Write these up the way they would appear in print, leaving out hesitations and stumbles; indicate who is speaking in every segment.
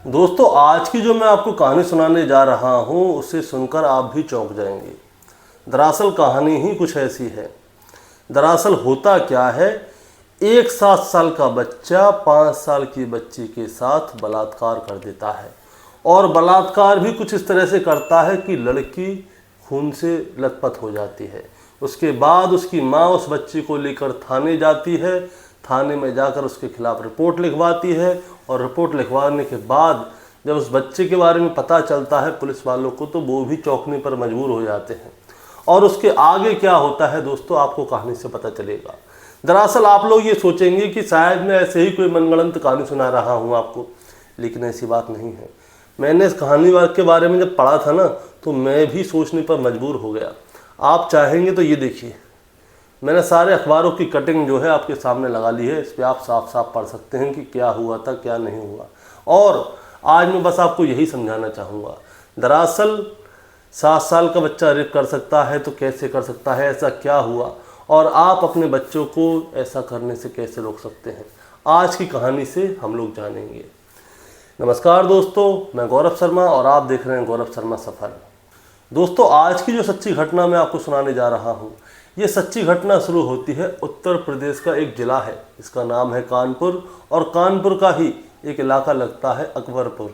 Speaker 1: दोस्तों, आज की जो मैं आपको कहानी सुनाने जा रहा हूँ उसे सुनकर आप भी चौंक जाएंगे। दरअसल कहानी ही कुछ ऐसी है। दरअसल होता क्या है, एक 7 साल का बच्चा 5 साल की बच्ची के साथ बलात्कार कर देता है और बलात्कार भी कुछ इस तरह से करता है कि लड़की खून से लथपथ हो जाती है। उसके बाद उसकी माँ उस बच्ची को लेकर थाने जाती है। थाने में जाकर उसके खिलाफ रिपोर्ट लिखवाती है और रिपोर्ट लिखवाने के बाद जब उस बच्चे के बारे में पता चलता है पुलिस वालों को, तो वो भी चौंकने पर मजबूर हो जाते हैं। और उसके आगे क्या होता है दोस्तों, आपको कहानी से पता चलेगा। दरअसल आप लोग ये सोचेंगे कि शायद मैं ऐसे ही कोई मनगढ़ंत कहानी सुना रहा हूँ आपको, लेकिन ऐसी बात नहीं है। मैंने इस कहानी के बारे में जब पढ़ा था ना, तो मैं भी सोचने पर मजबूर हो गया। आप चाहेंगे तो ये देखिए, मैंने सारे अखबारों की कटिंग जो है आपके सामने लगा ली है। इस पर आप साफ साफ पढ़ सकते हैं कि क्या हुआ था क्या नहीं हुआ। और आज मैं बस आपको यही समझाना चाहूँगा। दरअसल 7 साल का बच्चा रेप कर सकता है तो कैसे कर सकता है, ऐसा क्या हुआ, और आप अपने बच्चों को ऐसा करने से कैसे रोक सकते हैं, आज की कहानी से हम लोग जानेंगे। नमस्कार दोस्तों, मैं गौरव शर्मा और आप देख रहे हैं गौरव शर्मा सफ़र। दोस्तों, आज की जो सच्ची घटना मैं आपको सुनाने जा रहा हूँ, ये सच्ची घटना शुरू होती है उत्तर प्रदेश का एक ज़िला है, इसका नाम है कानपुर। और कानपुर का ही एक इलाका लगता है अकबरपुर,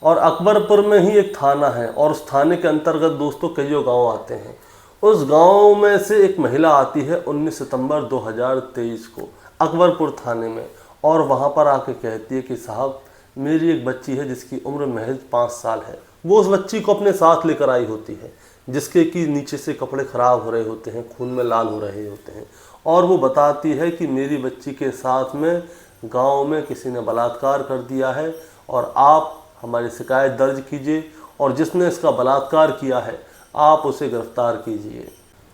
Speaker 1: और अकबरपुर में ही एक थाना है, और उस थाने के अंतर्गत दोस्तों कई गांव आते हैं। उस गांव में से एक महिला आती है 19 सितंबर 2023 को अकबरपुर थाने में, और वहां पर आके कहती है कि साहब, मेरी एक बच्ची है जिसकी उम्र महज 5 साल है। वो उस बच्ची को अपने साथ लेकर आई होती है, जिसके कि नीचे से कपड़े ख़राब हो रहे होते हैं, खून में लाल हो रहे होते हैं, और वो बताती है कि मेरी बच्ची के साथ में गांव में किसी ने बलात्कार कर दिया है और आप हमारी शिकायत दर्ज कीजिए, और जिसने इसका बलात्कार किया है आप उसे गिरफ्तार कीजिए।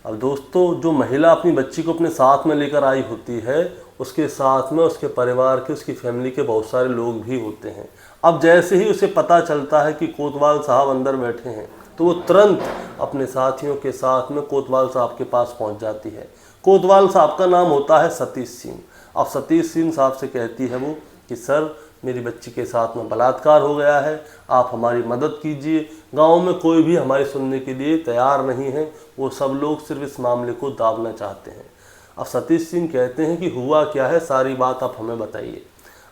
Speaker 1: अब दोस्तों, जो महिला अपनी बच्ची को अपने साथ में लेकर आई होती है, उसके साथ में उसके परिवार के, उसकी फैमिली के बहुत सारे लोग भी होते हैं। अब जैसे ही उसे पता चलता है कि कोतवाल साहब अंदर बैठे हैं, तो वो तुरंत अपने साथियों के साथ में कोतवाल साहब के पास पहुंच जाती है। कोतवाल साहब का नाम होता है सतीश सिंह। अब सतीश सिंह साहब से कहती है वो कि सर, मेरी बच्ची के साथ में बलात्कार हो गया है, आप हमारी मदद कीजिए। गांव में कोई भी हमारी सुनने के लिए तैयार नहीं है, वो सब लोग सिर्फ इस मामले को दाबना चाहते हैं। अब सतीश सिंह कहते हैं कि हुआ क्या है, सारी बात आप हमें बताइए।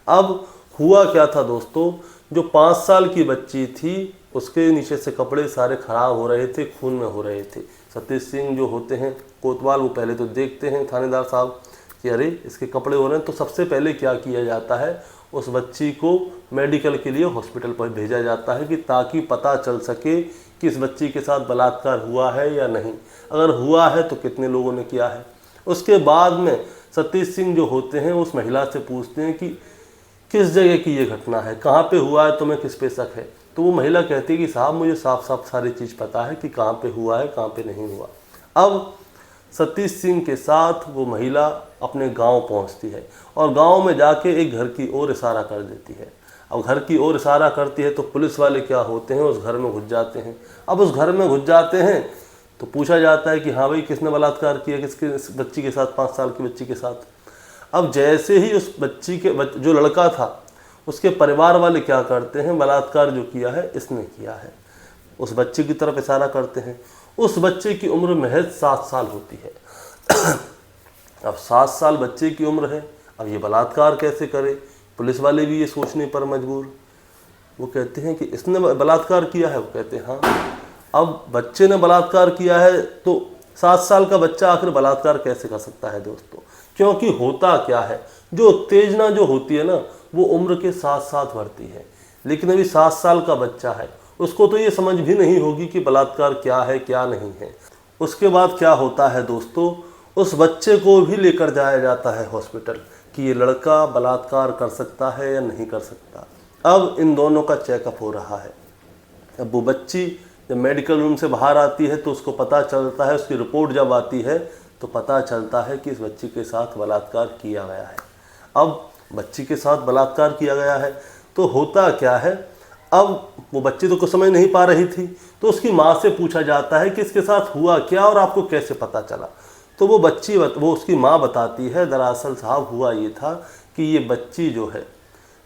Speaker 1: अब हुआ क्या था दोस्तों, जो 5 साल की बच्ची थी उसके नीचे से कपड़े सारे ख़राब हो रहे थे, खून में हो रहे थे। सतीश सिंह जो होते हैं कोतवाल, वो पहले तो देखते हैं थानेदार साहब कि अरे इसके कपड़े हो रहे हैं, तो सबसे पहले क्या किया जाता है, उस बच्ची को मेडिकल के लिए हॉस्पिटल पर भेजा जाता है कि ताकि पता चल सके कि इस बच्ची के साथ बलात्कार हुआ है या नहीं, अगर हुआ है तो कितने लोगों ने किया है। उसके बाद में सतीश सिंह जो होते हैं उस महिला से पूछते हैं कि किस जगह की ये घटना है, कहाँ पे हुआ है, तुम्हें किस पे शक है। तो वो महिला कहती है कि साहब, मुझे साफ साफ सारी चीज़ पता है कि कहाँ पे हुआ है, कहाँ पे नहीं हुआ। अब सतीश सिंह के साथ वो महिला अपने गांव पहुंचती है और गांव में जाके एक घर की ओर इशारा कर देती है। अब घर की ओर इशारा करती है तो पुलिस वाले क्या होते हैं, उस घर में घुस जाते हैं। अब उस घर में घुस जाते हैं तो पूछा जाता है कि हाँ भाई, किसने बलात्कार किया, किसके बच्ची के साथ, 5 साल की बच्ची के साथ। अब जैसे ही उस बच्ची के जो लड़का था, उसके परिवार वाले क्या करते हैं, बलात्कार जो किया है इसने किया है, उस बच्चे की तरफ इशारा करते हैं। उस बच्चे की उम्र महज 7 साल होती है। अब 7 साल बच्चे की उम्र है, अब ये बलात्कार कैसे करे। पुलिस वाले भी ये सोचने पर मजबूर। वो कहते हैं कि इसने बलात्कार किया है, वो कहते हैं हाँ। अब बच्चे ने बलात्कार किया है तो 7 साल का बच्चा आखिर बलात्कार कैसे कर सकता है दोस्तों। क्योंकि होता क्या है, जो उत्तेजना जो होती है ना, वो उम्र के साथ साथ बढ़ती है। लेकिन अभी 7 साल का बच्चा है, उसको तो ये समझ भी नहीं होगी कि बलात्कार क्या है क्या नहीं है। उसके बाद क्या होता है दोस्तों, उस बच्चे को भी लेकर जाया जाता है हॉस्पिटल कि ये लड़का बलात्कार कर सकता है या नहीं कर सकता। अब इन दोनों का चेकअप हो रहा है। अब वो बच्ची जब मेडिकल रूम से बाहर आती है तो उसको पता चलता है, उसकी रिपोर्ट जब आती है तो पता चलता है कि इस बच्ची के साथ बलात्कार किया गया है। अब बच्ची के साथ बलात्कार किया गया है तो होता क्या है, अब वो बच्ची तो कुछ समझ नहीं पा रही थी, तो उसकी माँ से पूछा जाता है कि इसके साथ हुआ क्या और आपको कैसे पता चला। तो वो उसकी माँ बताती है, दरअसल साहब हुआ ये था कि ये बच्ची जो है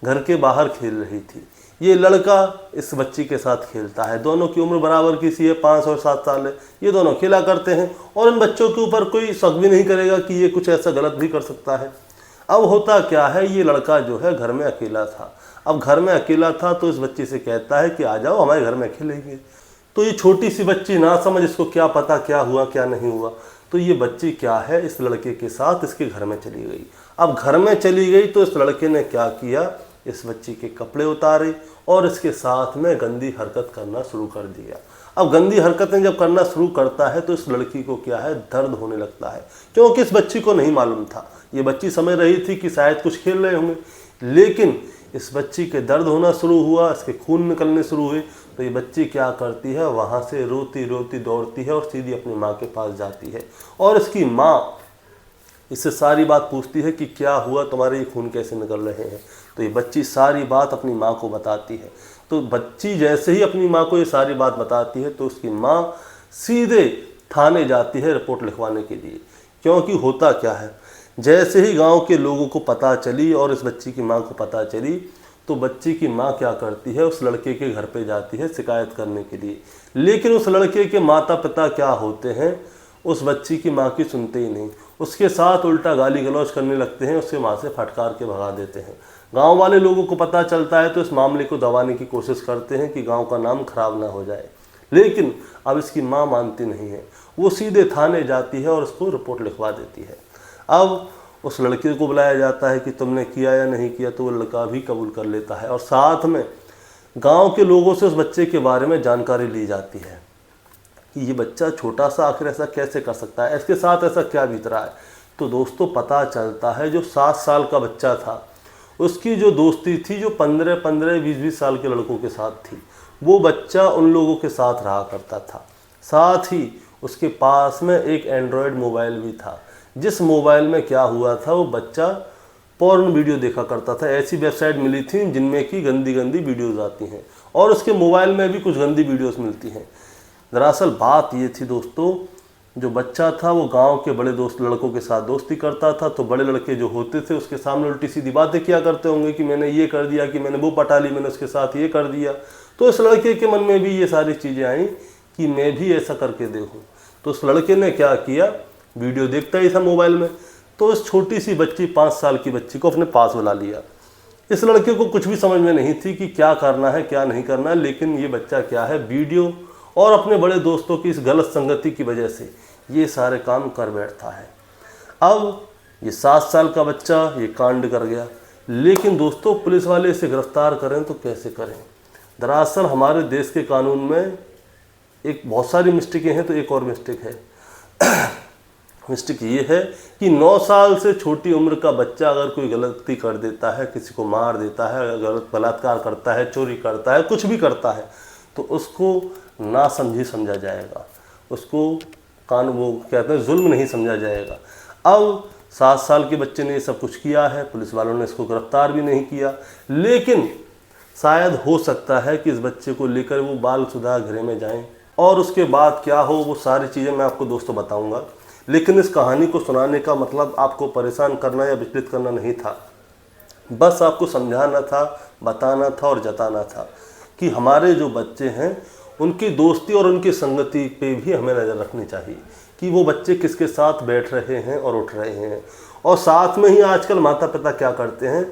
Speaker 1: घर के बाहर खेल रही थी। ये लड़का इस बच्ची के साथ खेलता है, दोनों की उम्र बराबर की सी है, 5 और 7 साल है। ये दोनों खेला करते हैं और इन बच्चों के ऊपर कोई शक भी नहीं करेगा कि ये कुछ ऐसा गलत भी कर सकता है। अब होता क्या है, ये लड़का जो है घर में अकेला था। अब घर में अकेला था तो इस बच्ची से कहता है कि आ जाओ हमारे घर में खेलेंगे। तो ये छोटी सी बच्ची ना समझ, इसको क्या पता क्या हुआ क्या नहीं हुआ, तो ये बच्ची क्या है इस लड़के के साथ इसके घर में चली गई। अब घर में चली गई तो इस लड़के ने क्या किया, इस बच्ची के कपड़े उतारे और इसके साथ में गंदी हरकत करना शुरू कर दिया। अब गंदी हरकतें जब करना शुरू करता है तो इस लड़की को क्या है, दर्द होने लगता है, क्योंकि इस बच्ची को नहीं मालूम था। ये बच्ची समझ रही थी कि शायद कुछ खेल रहे होंगे, लेकिन इस बच्ची के दर्द होना शुरू हुआ, इसके खून निकलने शुरू हुए। तो ये बच्ची क्या करती है, वहाँ से रोती रोती दौड़ती है और सीधी अपनी माँ के पास जाती है और इसकी माँ इससे सारी बात पूछती है कि क्या हुआ, तुम्हारे ये खून कैसे निकल रहे हैं। तो ये बच्ची सारी बात अपनी माँ को बताती है। तो बच्ची जैसे ही अपनी माँ को ये सारी बात बताती है तो उसकी माँ सीधे थाने जाती है रिपोर्ट लिखवाने के लिए। क्योंकि होता क्या है, जैसे ही गांव के लोगों को पता चली और इस बच्ची की माँ को पता चली तो बच्ची की माँ क्या करती है, उस लड़के के घर पे जाती है शिकायत करने के लिए। लेकिन उस लड़के के माता पिता क्या होते हैं, उस बच्ची की माँ की सुनते ही नहीं, उसके साथ उल्टा गाली गलौज करने लगते हैं, उसके माँ से फटकार के भगा देते हैं। गांव वाले लोगों को पता चलता है तो इस मामले को दबाने की कोशिश करते हैं कि गांव का नाम खराब ना हो जाए। लेकिन अब इसकी माँ मानती नहीं है, वो सीधे थाने जाती है और उसको रिपोर्ट लिखवा देती है। अब उस लड़के को बुलाया जाता है कि तुमने किया या नहीं किया, तो वो लड़का भी कबूल कर लेता है और साथ में गांव के लोगों से उस बच्चे के बारे में जानकारी ली जाती है कि ये बच्चा छोटा सा आखिर ऐसा कैसे कर सकता है, इसके साथ ऐसा क्या बीत रहा है। तो दोस्तों पता चलता है जो 7 साल का बच्चा था उसकी जो दोस्ती थी जो 15-15, 20-20 साल के लड़कों के साथ थी, वो बच्चा उन लोगों के साथ रहा करता था। साथ ही उसके पास में एक एंड्रॉयड मोबाइल भी था, जिस मोबाइल में क्या हुआ था, वो बच्चा पॉर्न वीडियो देखा करता था। ऐसी वेबसाइट मिली थी जिनमें की गंदी गंदी वीडियोज़ आती हैं और उसके मोबाइल में भी कुछ गंदी वीडियोज़ मिलती हैं। दरअसल बात ये थी दोस्तों, जो बच्चा था वो गांव के बड़े दोस्त लड़कों के साथ दोस्ती करता था, तो बड़े लड़के जो होते थे उसके सामने उल्टी सीधी बातें किया करते होंगे कि मैंने ये कर दिया, कि मैंने वो पटा ली, मैंने उसके साथ ये कर दिया। तो इस लड़के के मन में भी ये सारी चीज़ें आई कि मैं भी ऐसा करके देखूं। तो उस लड़के ने क्या किया, वीडियो देखता ही था मोबाइल में, तो इस छोटी सी बच्ची 5 साल की बच्ची को अपने पास बुला लिया। इस लड़के को कुछ भी समझ में नहीं थी कि क्या करना है क्या नहीं करना है, लेकिन ये बच्चा क्या है, वीडियो और अपने बड़े दोस्तों की इस गलत संगति की वजह से ये सारे काम कर बैठता है। अब ये 7 साल का बच्चा ये कांड कर गया, लेकिन दोस्तों पुलिस वाले इसे गिरफ्तार करें तो कैसे करें। दरअसल हमारे देश के कानून में एक बहुत सारी मिस्टेकें हैं, तो एक और मिस्टेक है। मिस्टेक ये है कि 9 साल से छोटी उम्र का बच्चा अगर कोई गलती कर देता है, किसी को मार देता है, गलत बलात्कार करता है, चोरी करता है, कुछ भी करता है, तो उसको ना समझी समझा जाएगा, उसको कानून वो कहते हैं जुल्म नहीं समझा जाएगा। अब 7 साल के बच्चे ने ये सब कुछ किया है, पुलिस वालों ने इसको गिरफ्तार भी नहीं किया, लेकिन शायद हो सकता है कि इस बच्चे को लेकर वो बाल सुधार गृह में जाएं और उसके बाद क्या हो वो सारी चीज़ें मैं आपको दोस्तों बताऊंगा। लेकिन इस कहानी को सुनाने का मतलब आपको परेशान करना या विचलित करना नहीं था, बस आपको समझाना था, बताना था और जताना था कि हमारे जो बच्चे हैं उनकी दोस्ती और उनकी संगति पे भी हमें नज़र रखनी चाहिए कि वो बच्चे किसके साथ बैठ रहे हैं और उठ रहे हैं। और साथ में ही आजकल माता पिता क्या करते हैं,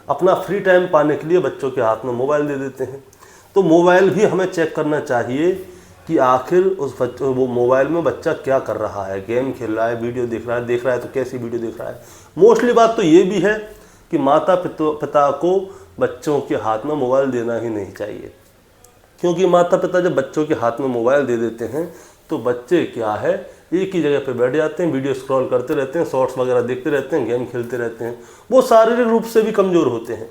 Speaker 1: अपना फ्री टाइम पाने के लिए बच्चों के हाथ में मोबाइल दे देते हैं। तो मोबाइल भी हमें चेक करना चाहिए कि आखिर उस बच्चे वो मोबाइल में बच्चा क्या कर रहा है, गेम खेल रहा है, वीडियो देख रहा है तो कैसी वीडियो देख रहा है। मोस्टली बात तो ये भी है कि माता पिता को बच्चों के हाथ में मोबाइल देना ही नहीं चाहिए, क्योंकि माता पिता जब बच्चों के हाथ में मोबाइल दे देते हैं तो बच्चे क्या है, एक ही जगह पे बैठ जाते हैं, वीडियो स्क्रॉल करते रहते हैं, शॉर्ट्स वगैरह देखते रहते हैं, गेम खेलते रहते हैं, वो शारीरिक रूप से भी कमज़ोर होते हैं।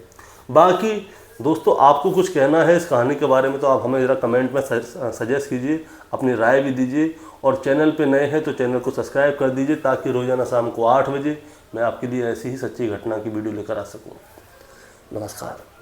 Speaker 1: बाकी दोस्तों आपको कुछ कहना है इस कहानी के बारे में तो आप हमें ज़रा कमेंट में सजेस्ट कीजिए, अपनी राय भी दीजिए, और चैनल पे नए हैं तो चैनल को सब्सक्राइब कर दीजिए ताकि रोज़ाना शाम को 8 बजे मैं आपके लिए ऐसी ही सच्ची घटना की वीडियो लेकर आ सकूँ। नमस्कार।